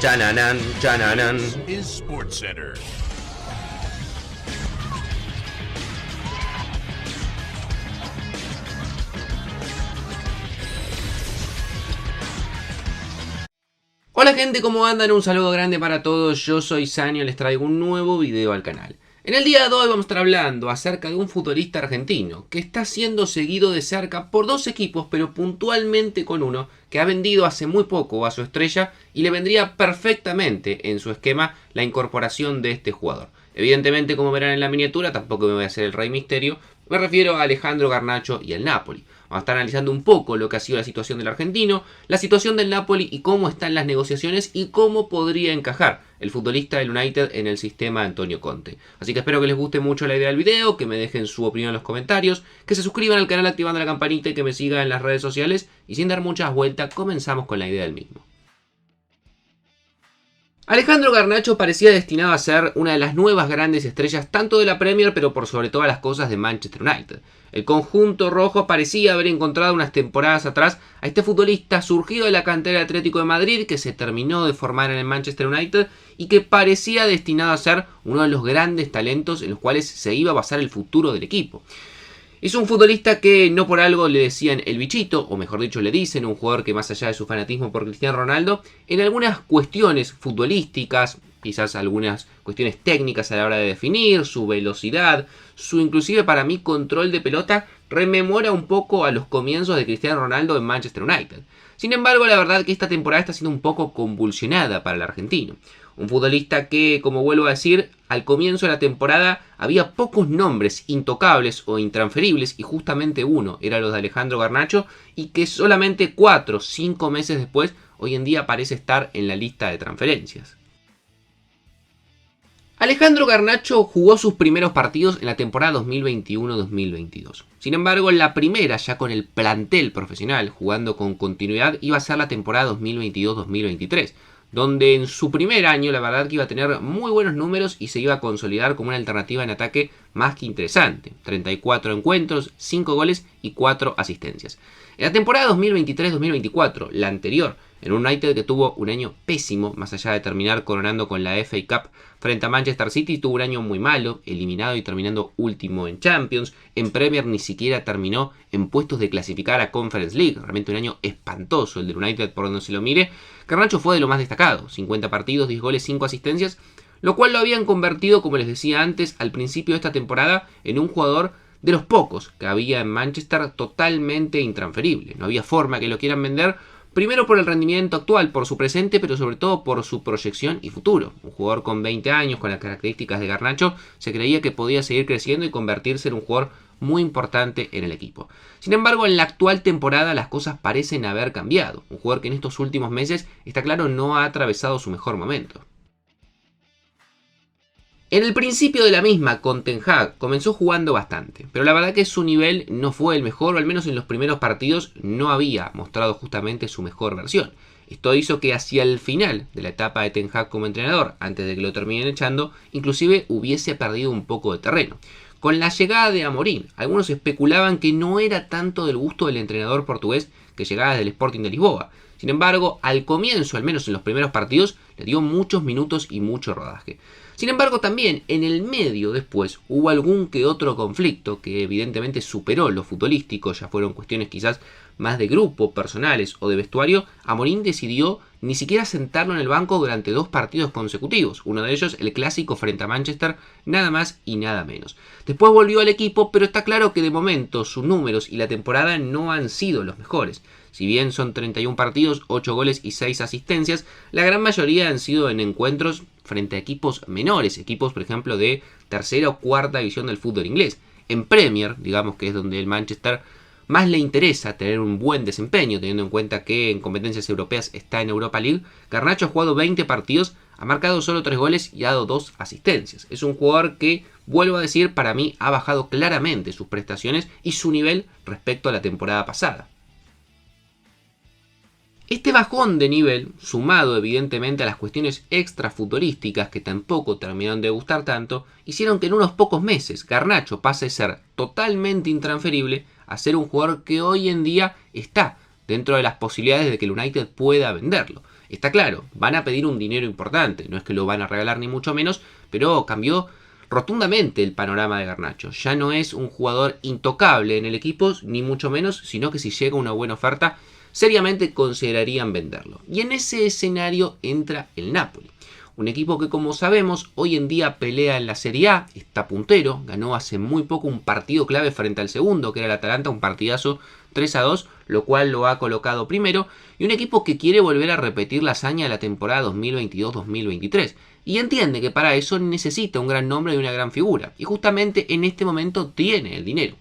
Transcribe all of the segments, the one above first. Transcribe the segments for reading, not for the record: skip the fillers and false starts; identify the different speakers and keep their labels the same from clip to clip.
Speaker 1: Chananan, chananan.
Speaker 2: Is SportsCenter.
Speaker 1: Hola gente, ¿cómo andan? Un saludo grande para todos, yo soy Sanio, les traigo un nuevo video al canal. En el día de hoy vamos a estar hablando acerca de un futbolista argentino que está siendo seguido de cerca por dos equipos, pero puntualmente con uno que ha vendido hace muy poco a su estrella y le vendría perfectamente en su esquema la incorporación de este jugador. Evidentemente, como verán en la miniatura, tampoco me voy a hacer el rey misterio, me refiero a Alejandro Garnacho y el Napoli. Vamos a estar analizando un poco lo que ha sido la situación del argentino, la situación del Napoli y cómo están las negociaciones y cómo podría encajar el futbolista del United en el sistema de Antonio Conte. Así que espero que les guste mucho la idea del video, que me dejen su opinión en los comentarios, que se suscriban al canal activando la campanita y que me sigan en las redes sociales. Y sin dar muchas vueltas, comenzamos con la idea del mismo. Alejandro Garnacho parecía destinado a ser una de las nuevas grandes estrellas tanto de la Premier pero por sobre todas las cosas de Manchester United. El conjunto rojo parecía haber encontrado unas temporadas atrás a este futbolista surgido de la cantera del Atlético de Madrid que se terminó de formar en el Manchester United y que parecía destinado a ser uno de los grandes talentos en los cuales se iba a basar el futuro del equipo. Es un futbolista que no por algo le decían el bichito, o mejor dicho le dicen, un jugador que más allá de su fanatismo por Cristiano Ronaldo, en algunas cuestiones futbolísticas, quizás algunas cuestiones técnicas a la hora de definir, su velocidad, su inclusive para mí control de pelota, rememora un poco a los comienzos de Cristiano Ronaldo en Manchester United. Sin embargo, la verdad que esta temporada está siendo un poco convulsionada para el argentino. Un futbolista que, como vuelvo a decir, al comienzo de la temporada había pocos nombres intocables o intransferibles y justamente uno era los de Alejandro Garnacho y que solamente 4 o 5 meses después hoy en día parece estar en la lista de transferencias. Alejandro Garnacho jugó sus primeros partidos en la temporada 2021-2022. Sin embargo, la primera, ya con el plantel profesional, jugando con continuidad, iba a ser la temporada 2022-2023. Donde en su primer año la verdad que iba a tener muy buenos números y se iba a consolidar como una alternativa en ataque más que interesante. 34 encuentros, 5 goles y 4 asistencias. En la temporada 2023-2024, la anterior, en un United que tuvo un año pésimo, más allá de terminar coronando con la FA Cup frente a Manchester City, tuvo un año muy malo, eliminado y terminando último en Champions. En Premier ni siquiera terminó en puestos de clasificar a Conference League. Realmente un año espantoso el del United por donde se lo mire. Garnacho fue de lo más destacado, 50 partidos, 10 goles, 5 asistencias, lo cual lo habían convertido, como les decía antes, al principio de esta temporada, en un jugador de los pocos que había en Manchester totalmente intransferible. No había forma que lo quieran vender, primero por el rendimiento actual, por su presente, pero sobre todo por su proyección y futuro. Un jugador con 20 años, con las características de Garnacho, se creía que podía seguir creciendo y convertirse en un jugador muy importante en el equipo. Sin embargo, en la actual temporada las cosas parecen haber cambiado. Un jugador que en estos últimos meses, está claro, no ha atravesado su mejor momento. En el principio de la misma, con Ten Hag, comenzó jugando bastante, pero la verdad que su nivel no fue el mejor, o al menos en los primeros partidos no había mostrado justamente su mejor versión. Esto hizo que hacia el final de la etapa de Ten Hag como entrenador, antes de que lo terminen echando, inclusive hubiese perdido un poco de terreno. Con la llegada de Amorim, algunos especulaban que no era tanto del gusto del entrenador portugués que llegaba desde el Sporting de Lisboa. Sin embargo, al comienzo, al menos en los primeros partidos, le dio muchos minutos y mucho rodaje. Sin embargo, también en el medio después hubo algún que otro conflicto que evidentemente superó lo futbolístico, ya fueron cuestiones quizás más de grupo, personales o de vestuario. Amorim decidió ni siquiera sentarlo en el banco durante 2 partidos consecutivos, uno de ellos el clásico frente a Manchester, nada más y nada menos. Después volvió al equipo, pero está claro que de momento sus números y la temporada no han sido los mejores. Si bien son 31 partidos, 8 goles y 6 asistencias, la gran mayoría han sido en encuentros frente a equipos menores, equipos por ejemplo de tercera o cuarta división del fútbol inglés. En Premier, digamos que es donde el Manchester más le interesa tener un buen desempeño, teniendo en cuenta que en competencias europeas está en Europa League, Garnacho ha jugado 20 partidos, ha marcado solo 3 goles y ha dado 2 asistencias. Es un jugador que, vuelvo a decir, para mí ha bajado claramente sus prestaciones y su nivel respecto a la temporada pasada. Este bajón de nivel, sumado evidentemente a las cuestiones extrafutbolísticas que tampoco terminaron de gustar tanto, hicieron que en unos pocos meses Garnacho pase de ser totalmente intransferible a ser un jugador que hoy en día está dentro de las posibilidades de que el United pueda venderlo. Está claro, van a pedir un dinero importante, no es que lo van a regalar ni mucho menos, pero cambió rotundamente el panorama de Garnacho. Ya no es un jugador intocable en el equipo, ni mucho menos, sino que si llega una buena oferta, seriamente considerarían venderlo. Y en ese escenario entra el Napoli. Un equipo que, como sabemos, hoy en día pelea en la Serie A, está puntero, ganó hace muy poco un partido clave frente al segundo, que era el Atalanta, un partidazo 3-2, lo cual lo ha colocado primero, y un equipo que quiere volver a repetir la hazaña de la temporada 2022-2023, y entiende que para eso necesita un gran nombre y una gran figura, y justamente en este momento tiene el dinero.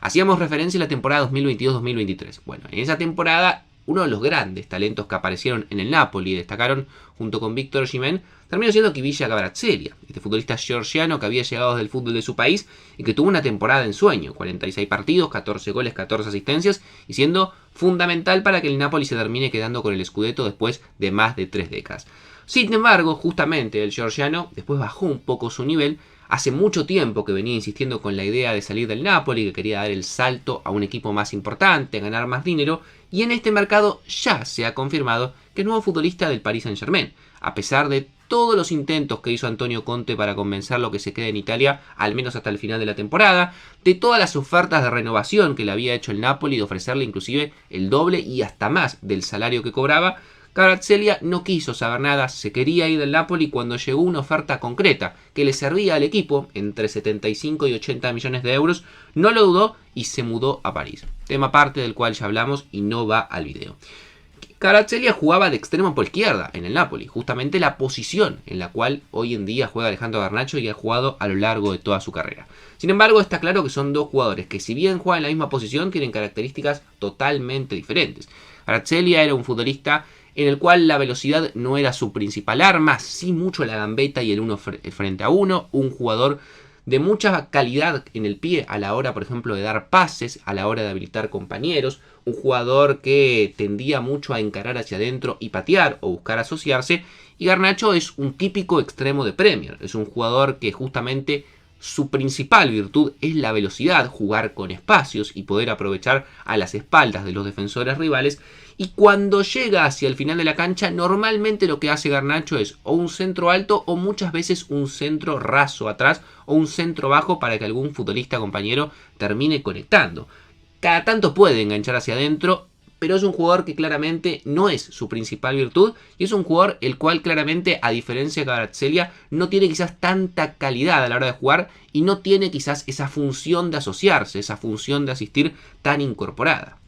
Speaker 1: Hacíamos referencia a la temporada 2022-2023. Bueno, en esa temporada, uno de los grandes talentos que aparecieron en el Napoli y destacaron junto con Víctor Osimhen terminó siendo Khvicha Kvaratskhelia, este futbolista georgiano que había llegado del fútbol de su país y que tuvo una temporada en sueño, 46 partidos, 14 goles, 14 asistencias, y siendo fundamental para que el Napoli se termine quedando con el Scudetto después de más de 3 décadas. Sin embargo, justamente el georgiano después bajó un poco su nivel. Hace mucho tiempo que venía insistiendo con la idea de salir del Napoli, que quería dar el salto a un equipo más importante, ganar más dinero, y en este mercado ya se ha confirmado que es nuevo futbolista del Paris Saint-Germain, a pesar de todos los intentos que hizo Antonio Conte para convencerlo que se quede en Italia, al menos hasta el final de la temporada, de todas las ofertas de renovación que le había hecho el Napoli, de ofrecerle inclusive el doble y hasta más del salario que cobraba. Kvaratskhelia no quiso saber nada, se quería ir del Napoli cuando llegó una oferta concreta que le servía al equipo entre 75 y 80 millones de euros, no lo dudó y se mudó a París. Tema aparte del cual ya hablamos y no va al video. Kvaratskhelia jugaba de extremo por izquierda en el Napoli, justamente la posición en la cual hoy en día juega Alejandro Garnacho y ha jugado a lo largo de toda su carrera. Sin embargo, está claro que son dos jugadores que, si bien juegan en la misma posición, tienen características totalmente diferentes. Kvaratskhelia era un futbolista en el cual la velocidad no era su principal arma, sí mucho la gambeta y el uno frente a uno, un jugador de mucha calidad en el pie a la hora, por ejemplo, de dar pases, a la hora de habilitar compañeros, un jugador que tendía mucho a encarar hacia adentro y patear o buscar asociarse, y Garnacho es un típico extremo de Premier, es un jugador que justamente su principal virtud es la velocidad, jugar con espacios y poder aprovechar a las espaldas de los defensores rivales. Y cuando llega hacia el final de la cancha, normalmente lo que hace Garnacho es o un centro alto o muchas veces un centro raso atrás o un centro bajo para que algún futbolista compañero termine conectando. Cada tanto puede enganchar hacia adentro, pero es un jugador que claramente no es su principal virtud y es un jugador el cual claramente, a diferencia de Kvaratskhelia, no tiene quizás tanta calidad a la hora de jugar y no tiene quizás esa función de asociarse, esa función de asistir tan incorporada.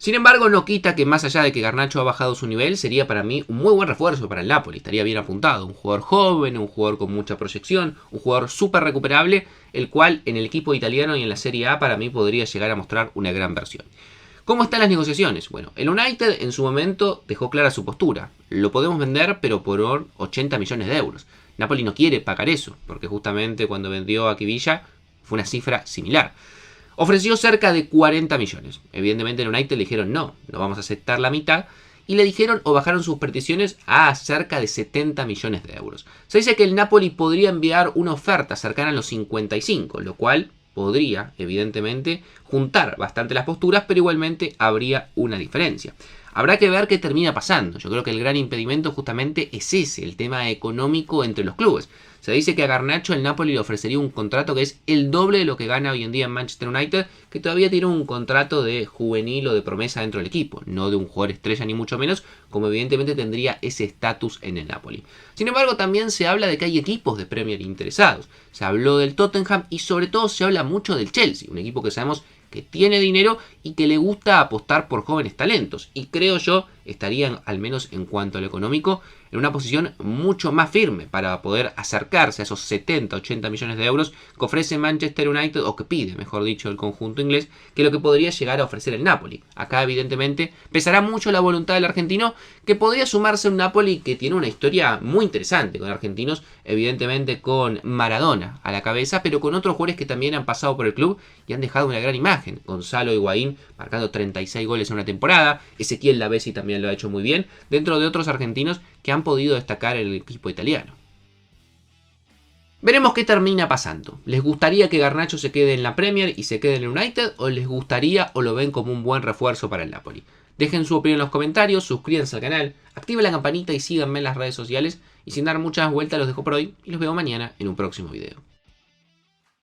Speaker 1: Sin embargo, no quita que más allá de que Garnacho ha bajado su nivel, sería para mí un muy buen refuerzo para el Napoli. Estaría bien apuntado. Un jugador joven, un jugador con mucha proyección, un jugador súper recuperable, el cual en el equipo italiano y en la Serie A para mí podría llegar a mostrar una gran versión. ¿Cómo están las negociaciones? Bueno, el United en su momento dejó clara su postura. Lo podemos vender, pero por 80 millones de euros. Napoli no quiere pagar eso, porque justamente cuando vendió a Khvicha fue una cifra similar. Ofreció cerca de 40 millones. Evidentemente en United le dijeron no vamos a aceptar la mitad. Y le dijeron o bajaron sus peticiones a cerca de 70 millones de euros. Se dice que el Napoli podría enviar una oferta cercana a los 55, lo cual podría, evidentemente, juntar bastante las posturas, pero igualmente habría una diferencia. Habrá que ver qué termina pasando. Yo creo que el gran impedimento justamente es ese, el tema económico entre los clubes. Se dice que a Garnacho el Napoli le ofrecería un contrato que es el doble de lo que gana hoy en día en Manchester United, que todavía tiene un contrato de juvenil o de promesa dentro del equipo, no de un jugador estrella ni mucho menos, como evidentemente tendría ese estatus en el Napoli. Sin embargo, también se habla de que hay equipos de Premier interesados. Se habló del Tottenham y sobre todo se habla mucho del Chelsea, un equipo que sabemos que tiene dinero y que le gusta apostar por jóvenes talentos. Y creo yo estarían, al menos en cuanto a lo económico, en una posición mucho más firme para poder acercarse a esos 70-80 millones de euros que ofrece Manchester United, o que pide, mejor dicho, el conjunto inglés, que lo que podría llegar a ofrecer el Napoli. Acá, evidentemente, pesará mucho la voluntad del argentino, que podría sumarse a un Napoli que tiene una historia muy interesante con argentinos, evidentemente con Maradona a la cabeza, pero con otros jugadores que también han pasado por el club y han dejado una gran imagen. Gonzalo Higuaín marcando 36 goles en una temporada, Ezequiel Lavezzi también lo ha hecho muy bien, dentro de otros argentinos que han podido destacar en el equipo italiano. Veremos qué termina pasando. ¿Les gustaría que Garnacho se quede en la Premier y se quede en el United? ¿O les gustaría o lo ven como un buen refuerzo para el Napoli? Dejen su opinión en los comentarios, suscríbanse al canal, activen la campanita y síganme en las redes sociales. Y sin dar muchas vueltas los dejo por hoy y los veo mañana en un próximo video.